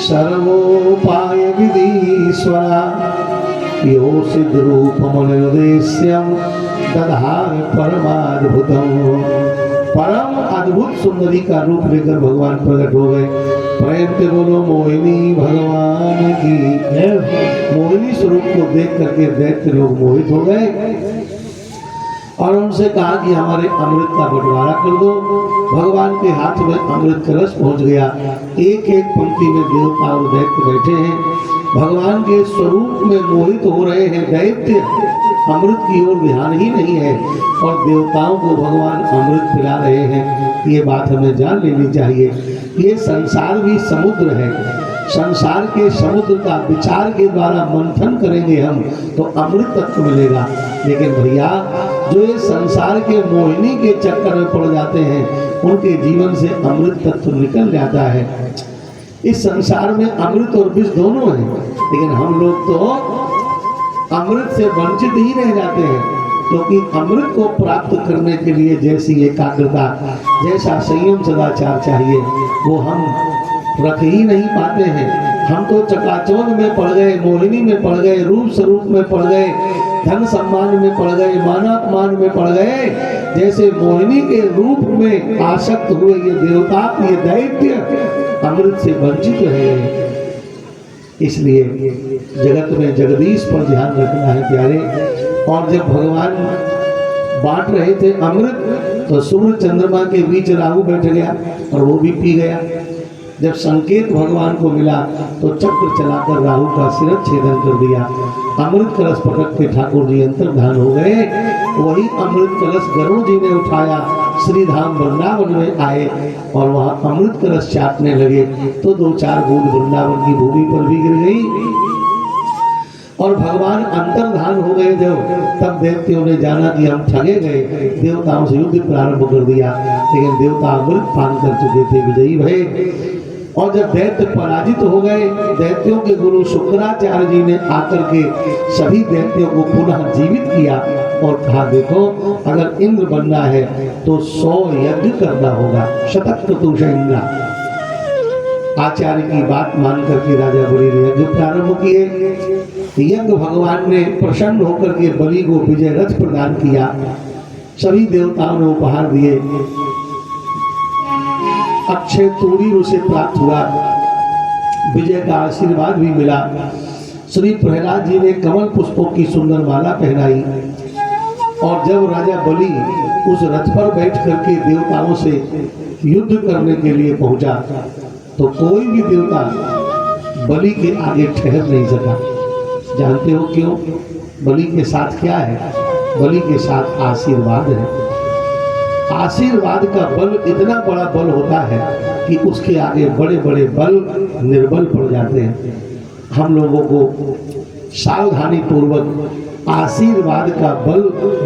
सर्वोपाय विधीश्वरा यो सिद्ध रूपमनिर्देश्यम दधार परमाद्भुतम। परम अद्भुत सुंदरी का रूप लेकर भगवान प्रकट हो गए। प्रेम से बोलो मोहिनी भगवान की। मोहिनी स्वरूप को देख करके दैत्य लोग मोहित हो गए और उनसे कहा कि हमारे अमृत का बंटवारा कर दो। भगवान के हाथ में अमृत कलश पहुंच गया। एक एक पंक्ति में देवता और दैत्य बैठे हैं, भगवान के स्वरूप में मोहित हो रहे हैं। दैत्य अमृत की ओर ध्यान ही नहीं है और देवताओं को भगवान अमृत पिला रहे हैं। ये बात हमें जान लेनी चाहिए। ये संसार भी समुद्र है। संसार के समुद्र का विचार के द्वारा मंथन करेंगे हम तो अमृत तत्व मिलेगा। लेकिन भैया जो ये संसार के मोहिनी के चक्कर में पड़ जाते हैं उनके जीवन से अमृत तत्व निकल जाता है। इस संसार में अमृत और विष दोनों हैं, लेकिन हम लोग तो अमृत से वंचित ही रह जाते हैं, क्योंकि अमृत को प्राप्त करने के लिए जैसी एकाग्रता, जैसा संयम सदाचार चाहिए वो हम रख ही नहीं पाते हैं। हम तो चकाचौंध में पड़ गए, मोहिनी में पड़ गए, रूप स्वरूप में पड़ गए, धन सम्मान में पड़ गए, मानापमान में पड़ गए। जैसे मोहिनी के रूप में आसक्त हुए ये देवता, ये दैत्य अमृत से वंचित रह गए। इसलिए जगत में जगदीश पर ध्यान रखना है प्यारे। और जब भगवान बांट रहे थे अमृत तो सूर्य चंद्रमा के बीच राहु बैठ गया और वो भी पी गया। जब संकेत भगवान को मिला तो चक्र चलाकर राहु का शिरच्छेदन कर दिया। अमृत कलश पकड़ के ठाकुर जी अंतर्धान हो गए। वही अमृत कलश गरुड़ जी ने उठाया, श्री धाम वृंदावन में आए और वहाँ अमृत कलश चाटने लगे तो दो चार बूंद वृंदावन की भूमि पर भी गिर गई और भगवान अंतर्धान हो गए। जब तब देवताओं ने जाना कि हम ठगे गए, देवताओं से युद्ध प्रारंभ कर दिया। लेकिन देवता अमृत पान कर चुके थे, विजयी भये। और जब दैत्य पराजित हो गए, दैत्यों के गुरु शुक्राचार्य जी ने आकर के सभी दैत्यों को पुनः जीवित किया और कहा देखो अगर इंद्र बनना है तो 100 यज्ञ करना होगा। शतक्रतुष इंद्र। आचार्य की बात मान करके राजा बलि ने यज्ञ प्रारंभ किए। यज्ञ भगवान ने प्रसन्न होकर के बलि को विजय रथ प्रदान किया। सभी देवताओं ने उपहार दिए। अक्षय तूड़ी उसे प्राप्त हुआ, विजय का आशीर्वाद भी मिला। श्री प्रहलाद जी ने कमल पुष्पों की सुंदर माला पहनाई। और जब राजा बलि उस रथ पर बैठ करके देवताओं से युद्ध करने के लिए पहुंचा तो कोई भी देवता बलि के आगे ठहर नहीं सका। जानते हो क्यों? बलि के साथ क्या है? बलि के साथ आशीर्वाद है। आशीर्वाद का बल इतना बड़ा बल होता है कि उसके आगे बड़े बड़े बल निर्बल पड़ जाते हैं। हम लोगों को सावधानी पूर्वक आशीर्वाद का बल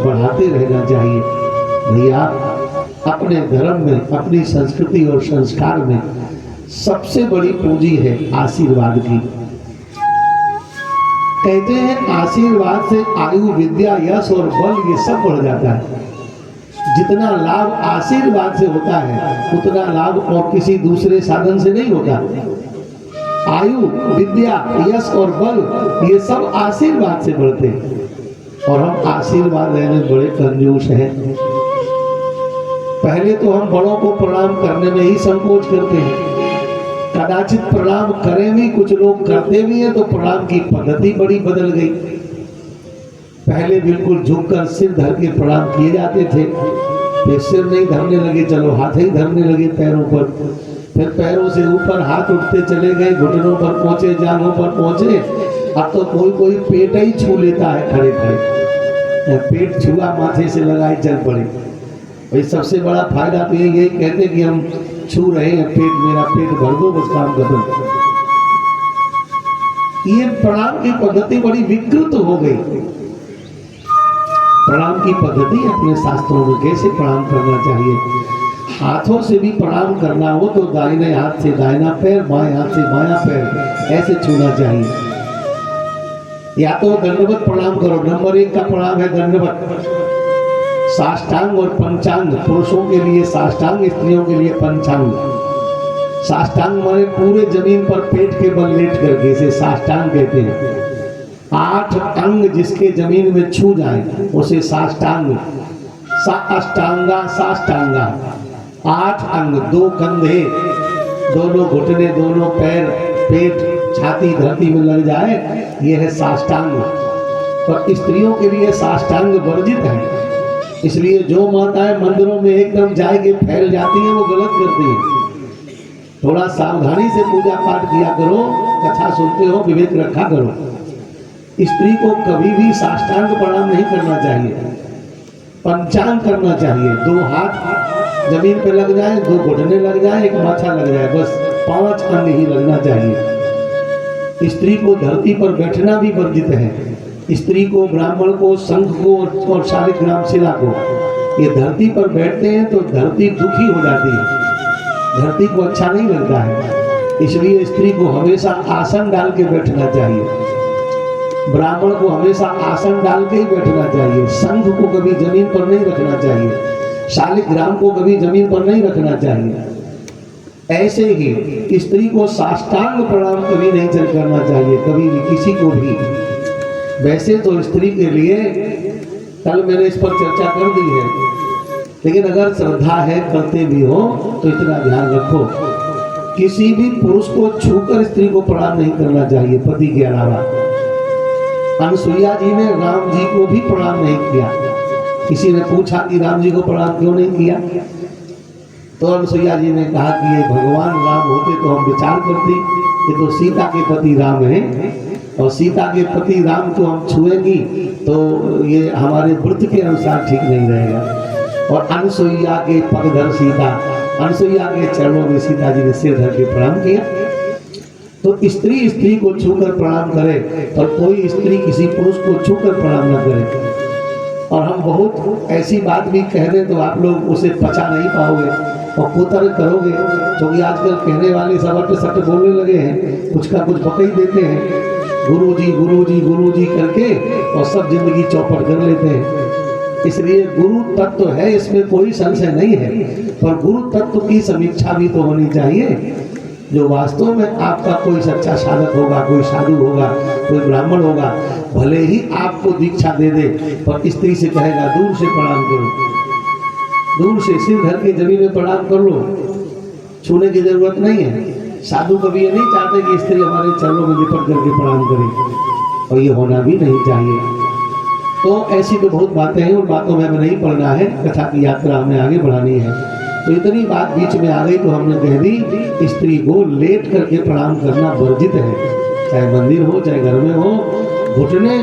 बढ़ाते रहना चाहिए। भैया अपने धर्म में, अपनी संस्कृति और संस्कार में सबसे बड़ी पूंजी है आशीर्वाद की। कहते हैं आशीर्वाद से आयु, विद्या, यश और बल ये सब बढ़ जाता है। जितना लाभ आशीर्वाद से होता है उतना लाभ और किसी दूसरे साधन से नहीं होता। आयु, विद्या, यश और बल ये सब आशीर्वाद से बढ़ते हैं और हम आशीर्वाद लेने बड़े कंजूस हैं। पहले तो हम बड़ों को प्रणाम करने में ही संकोच करते हैं। कदाचित प्रणाम करें भी, कुछ लोग करते भी हैं तो प्रणाम की पद्धति बड़ी बदल गई। पहले बिल्कुल झुककर सिर धर के प्रणाम किए जाते थे, फिर सिर नहीं धरने लगे, चलो हाथ ही धरने लगे पैरों पर, फिर पैरों से ऊपर हाथ उठते चले गए, घुटनों पर पहुंचे, जांघों पर पहुंचे। अब तो कोई कोई पेट ही छू लेता है खड़े खड़े, पेट छुआ माथे से लगाए चल पड़े। भाई सबसे बड़ा फायदा तो यही कहते कि हम छू रहे हैं पेट, मेरा पेट भर दो, बस काम खत्म। ये प्रणाम की पद्धति बड़ी विकृत हो गई। प्रणाम की पद्धति अपने शास्त्रों में कैसे प्रणाम करना चाहिए। हाथों से भी प्रणाम करना हो तो दाहिने हाथ से दाहिना पैर, बाएं हाथ से बायां पैर ऐसे छूना चाहिए। या तो दंडवत प्रणाम करो। नंबर 1 का प्रणाम है दंडवत। साष्टांग और पंचांग, पुरुषों के लिए साष्टांग, स्त्रियों के लिए पंचांग। साष्टांग माने पूरे जमीन पर पेट के बल लेट करके, इसे साष्टांग कहते हैं। 8 अंग जिसके जमीन में छू जाए उसे साष्टांग, साष्टांगा साष्टांगा। 8 अंग, 2 कंधे, दोनों घुटने, दोनों पैर, पेट, छाती धरती में लग जाए, यह है साष्टांग। और स्त्रियों के लिए साष्टांग वर्जित है। इसलिए जो माताएं मंदिरों में एकदम जाके फैल जाती हैं वो गलत करती हैं। थोड़ा सावधानी से पूजा पाठ किया करो, कथा सुनते हो, विवेक रखा करो। स्त्री को कभी भी साष्टांग प्रणाम नहीं करना चाहिए, पंचांग करना चाहिए। 2 हाथ जमीन पे लग जाए, 2 घुटने लग जाए, 1 माथा लग जाए, बस 5 अंग ही लगना चाहिए। स्त्री को धरती पर बैठना भी वर्जित है। स्त्री को, ब्राह्मण को, संघ को और शालिग्राम शिला को, ये धरती पर बैठते हैं तो धरती दुखी हो जाती है, धरती को अच्छा नहीं लगता है। इसलिए स्त्री को हमेशा आसन डाल के बैठना चाहिए, ब्राह्मण को हमेशा आसन डाल के ही बैठना चाहिए, संघ को कभी जमीन पर नहीं रखना चाहिए, शालिग्राम को कभी जमीन पर नहीं रखना चाहिए। ऐसे ही स्त्री को साष्टांग प्रणाम कभी नहीं करना चाहिए, कभी भी किसी को भी। वैसे तो स्त्री के लिए कल मैंने इस पर चर्चा कर दी है, लेकिन अगर श्रद्धा है, करते भी हो तो इतना ध्यान रखो, किसी भी पुरुष को छूकर स्त्री को प्रणाम नहीं करना चाहिए पति के अलावा। अनसुईया जी ने राम जी को भी प्रणाम नहीं किया। किसी ने पूछा कि राम जी को प्रणाम क्यों नहीं किया, तो अनसुईया जी ने कहा कि ये भगवान राम होते तो हम विचार करते, ये तो सीता के पति राम हैं, और सीता के पति राम को हम छुएंगी तो ये हमारे व्रत के अनुसार ठीक नहीं रहेगा। और अनसुईया के पगधर सीता, अनसुईया के चरणों में सीता जी ने सिर धर के प्रणाम किया। तो स्त्री स्त्री को छूकर प्रणाम करे और कोई स्त्री किसी पुरुष को छूकर प्रणाम न करे। और हम बहुत ऐसी बात भी कह दें तो आप लोग उसे पचा नहीं पाओगे और कुतर्क करोगे, क्योंकि आजकल कहने वाले सब अट सट बोलने लगे हैं, कुछ का कुछ बकई देते हैं, गुरुजी गुरुजी गुरुजी करके, और सब जिंदगी चौपट कर लेते हैं। इसलिए गुरु तत्व है, इसमें कोई संशय नहीं है, पर गुरु तत्व की समीक्षा भी तो होनी चाहिए। जो वास्तव में आपका कोई सच्चा साधक होगा, कोई साधु होगा, कोई ब्राह्मण होगा, भले ही आपको दीक्षा दे दे, पर स्त्री से कहेगा दूर से प्रणाम करो, दूर से सिर धर के जमीन में प्रणाम कर लो, छूने की जरूरत नहीं है। साधु कभी ये नहीं चाहते कि स्त्री हमारे चरणों में लिपट करके प्रणाम करे, और ये होना भी नहीं चाहिए। तो ऐसी तो बहुत बातें हैं, उन बातों में हमें नहीं पढ़ना है, कथा की यात्रा हमें आगे बढ़ानी है। तो इतनी बात बीच में आ गई तो हमने कह दी, स्त्री को लेट करके प्रणाम करना वर्जित है, चाहे मंदिर हो चाहे घर में हो। घुटने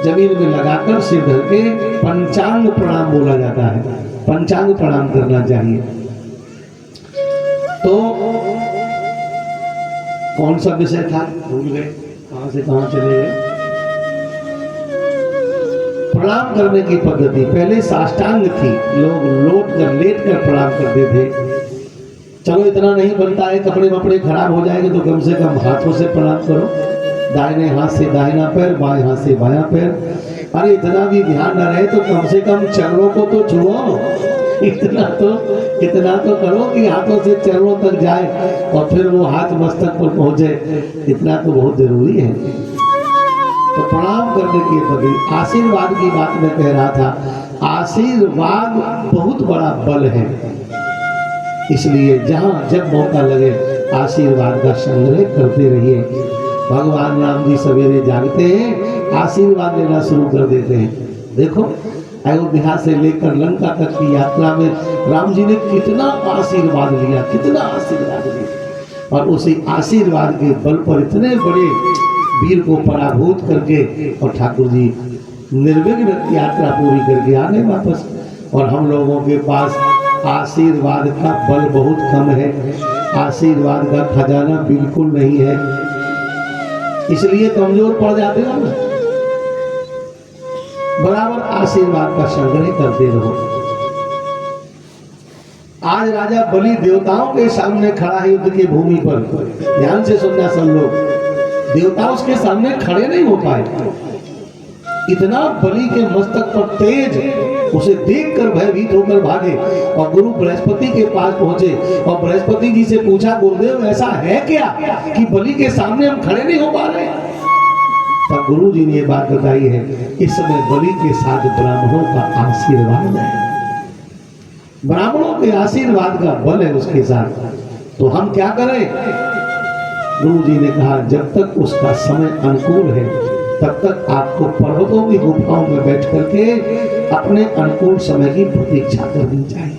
जमीन में लगाकर सिर धर के पंचांग प्रणाम बोला जाता है, पंचांग प्रणाम करना चाहिए। तो कौन सा विषय था, भूल गए, कहां से कहां चले गए। प्रणाम करने की पद्धति पहले साष्टांग थी, लोग लेट कर प्रणाम करते थे। चलो इतना नहीं बनता है, कपड़े वपड़े खराब हो जाएंगे तो कम से कम हाथों से प्रणाम करो, दाहिने हाथ से दाहिना पैर, बाएं हाथ से बायां पैर। अरे इतना भी ध्यान न रहे तो कम से कम चरणों को तो छुओ, इतना तो करो कि हाथों से चरणों तक जाए और फिर वो हाथ मस्तक पर पहुंचे, इतना तो बहुत जरूरी है। तो प्रणाम करने की पद्धति, आशीर्वाद की बात मैं कह रहा था। आशीर्वाद बहुत बड़ा बल है, इसलिए जहां जब मौका लगे आशीर्वाद का संग्रह करते रहिए। भगवान राम जी सवेरे जागते हैं, आशीर्वाद लेना शुरू कर देते हैं। देखो अयोध्या से लेकर लंका तक की यात्रा में राम जी ने कितना आशीर्वाद लिया, कितना आशीर्वाद लिया, और उसी आशीर्वाद के बल पर इतने बड़े वीर को पराभूत करके और ठाकुर जी निर्विघ्न यात्रा पूरी करके आ गए वापस। और हम लोगों के पास आशीर्वाद का बल बहुत कम है, आशीर्वाद का खजाना बिल्कुल नहीं है, इसलिए कमजोर पड़ जाते हो ना। बराबर आशीर्वाद का संग्रह करते रहो। आज राजा बलि देवताओं के सामने खड़ा है युद्ध की भूमि पर, ध्यान से सुनना सब लोग, देवता उसके सामने खड़े नहीं हो पाए। इतना बलि के मस्तक पर तेज उसे देखकर भयभीत होकर भागे और गुरु बृहस्पति के पास पहुंचे और बृहस्पति जी से पूछा, गुरुदेव ऐसा है क्या कि बलि के सामने हम खड़े नहीं हो पा रहे? तब गुरु जी ने ये बात बताई है, इस समय बलि के साथ ब्राह्मणों का आशीर्वाद है, ब्राह्मणों के आशीर्वाद का बल है उसके साथ। तो हम क्या करें? गुरु जी ने कहा, जब तक उसका समय अनुकूल है तब तक आपको पर्वतों की गुफाओं में बैठ करके अपने अनुकूल समय की प्रतीक्षा करनी चाहिए।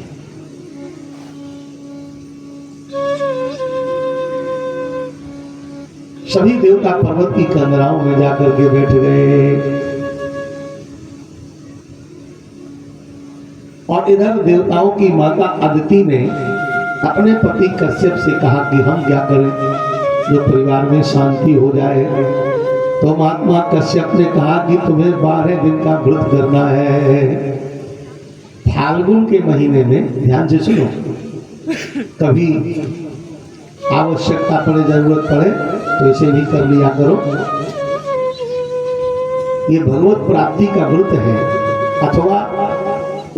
सभी देवता पर्वत की कंदराओं में जाकर के बैठ गए और इधर देवताओं की माता अदिति ने अपने पति कश्यप से कहा कि हम क्या करें जो परिवार में शांति हो जाए। तो महात्मा कश्यप ने कहा कि तुम्हें 12 दिन का व्रत करना है। फाल्गुन के महीने में, ध्यान से सुनो, कभी आवश्यकता पड़े, जरूरत पड़े तो इसे भी कर लिया करो। ये भगवत प्राप्ति का व्रत है अथवा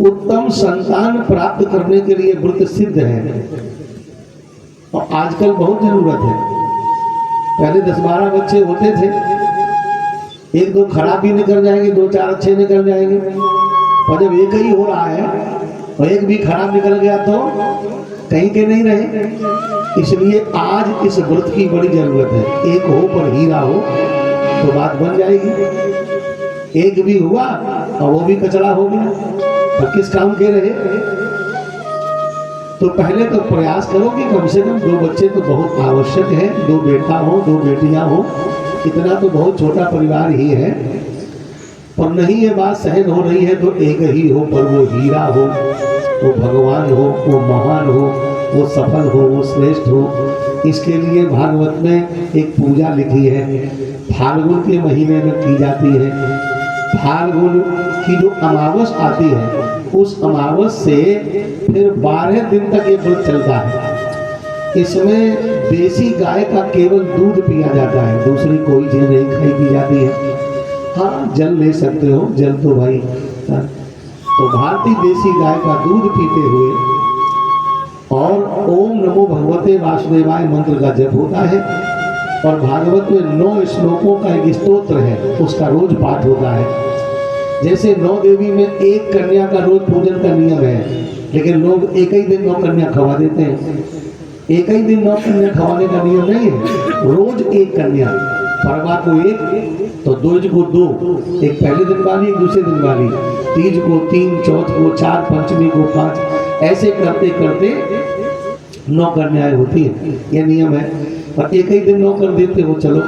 उत्तम संतान प्राप्त करने के लिए व्रत सिद्ध है और आजकल बहुत जरूरत है। पहले 10-12 बच्चे होते थे, 1-2 खराब भी निकल जाएंगे, 2-4 अच्छे निकल जाएंगे, और जब एक ही हो रहा है और एक भी खराब निकल गया तो कहीं के नहीं रहे। इसलिए आज इस व्रत की बड़ी जरूरत है। एक हो पर हीरा हो तो बात बन जाएगी। एक भी हुआ और वो भी कचरा हो गया तो किस काम के रहे? तो पहले तो प्रयास करो कि कम से कम 2 बच्चे तो बहुत आवश्यक है, 2 बेटा हो 2 बेटियां हो, इतना तो बहुत छोटा परिवार ही है। पर नहीं ये बात सहन हो रही है तो एक ही हो, पर वो हीरा हो, वो भगवान हो, वो महान हो, वो सफल हो, वो श्रेष्ठ हो। इसके लिए भागवत में एक पूजा लिखी है, फाल्गुन के महीने में की जाती है। फाल्गुन की जो अमावस आती है उस अमावस से फिर 12 दिन तक ये व्रत चलता है। इसमें देसी गाय का केवल दूध पिया जाता है, दूसरी कोई चीज नहीं खाई पी जाती है। हाँ, जल ले सकते हो, जल तो भाई, तो भारतीय देसी गाय का दूध पीते हुए और ओम नमो भगवते वासुदेवाय मंत्र का जप होता है और भागवत में 9 श्लोकों का एक स्तोत्र है, उसका रोज पाठ होता है। जैसे 9 देवी में एक कन्या का रोज पूजन का नियम है, लेकिन लोग एक ही दिन 9 कन्या खवा देते हैं। एक ही दिन 9 कन्या खवाने का नियम नहीं है, रोज एक कन्या, परवा को 1 तो दूज को 2, एक पहले दिन वाली एक दूसरे दिन वाली, तीज को 3, चौथ को 4, पंचमी को 5, ऐसे करते करते 9 कन्याएं होती है। ये नियम है और एक ही दिन 9 कर देते हो। चलो,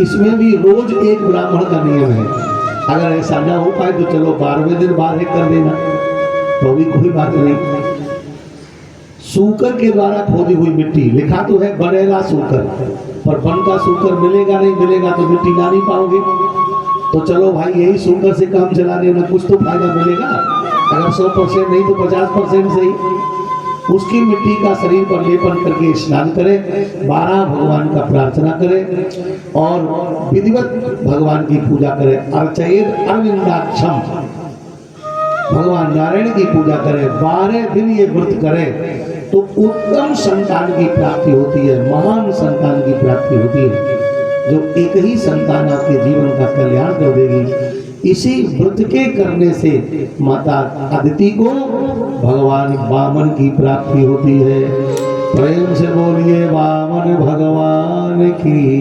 इसमें भी रोज एक ब्राह्मण का नियम है। अगर ऐसा ना हो पाए तो चलो 12वें दिन 12 कर देना, तो भी कोई बात नहीं। सूकर के द्वारा खोदी हुई मिट्टी, लिखा तो है बनेगा सूकर, पर बन का सूकर मिलेगा नहीं, मिलेगा तो मिट्टी ला नहीं पाओगे। तो चलो भाई यही सूकर से काम चलाने में कुछ तो फायदा मिलेगा। अगर 100% नहीं तो 50% सही, उसकी मिट्टी का शरीर पर लेपन करके स्नान करें, 12 भगवान का प्रार्थना करें और विधिवत भगवान की पूजा करें। अर्चयेत अरविंदाक्षम, भगवान नारायण की पूजा करें, 12 दिन ये व्रत करें तो उत्तम संतान की प्राप्ति होती है, महान संतान की प्राप्ति होती है, जो एक ही संतान आपके जीवन का कल्याण कर देगी। इसी व्रत के करने से माता अदिति को भगवान वामन की प्राप्ति होती है। प्रेम से बोलिए वामन भगवान की।